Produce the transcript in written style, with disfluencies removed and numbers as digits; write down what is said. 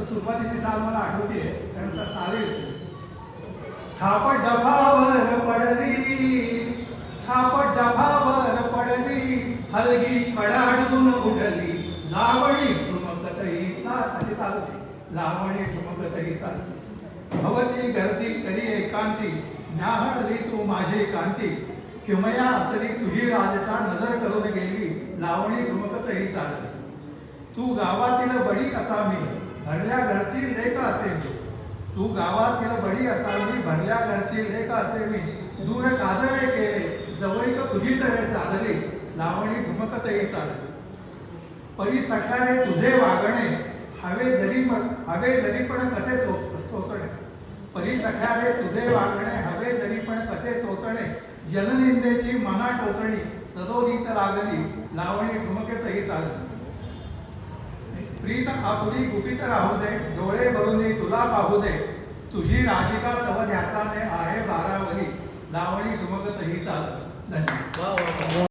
सुरुवातीची चाल मला आठवते, त्यानंतर चालेल. थाप डफावर पडली, थाप डफावर पडली, हलगी कडाडून उडली, लावणी ठुमकतही चाल. अशी चालते, लावणी ठुमकतही चाल. भवती गर्दी करी एकांती, न्याहळली तू माझी कांती, किमया असली तुझी राजता, नजर करून गेली, लावणी ठुमकतही चाल. तू गावातील बडी असा मी, भरल्या घरची लेक असे मी. तू गावातील बडी असा मी, भरल्या घरची लेक असे मी. दूर काजळे केले, जवळीक तुझी तरे चालली, लावणी ठुमकतही चाल. परी सख्याने तुझे वागणे, हवे जरी पण कसे सोसणे. परी सख्याने तुझे वागणे, हवे जरी पण कसे सोसणे. जननिंदेची मना टोचणी, सदोदित लागली, लावणी ठुमकतही चाल. प्रीत आपुली गुपित राहू दे, डोळे भरून तुला पाहू दे. तुझी राधिका तव ध्यासाने आहे बारावरी, लावणी ठुमकतही चाल. धन्यवाद.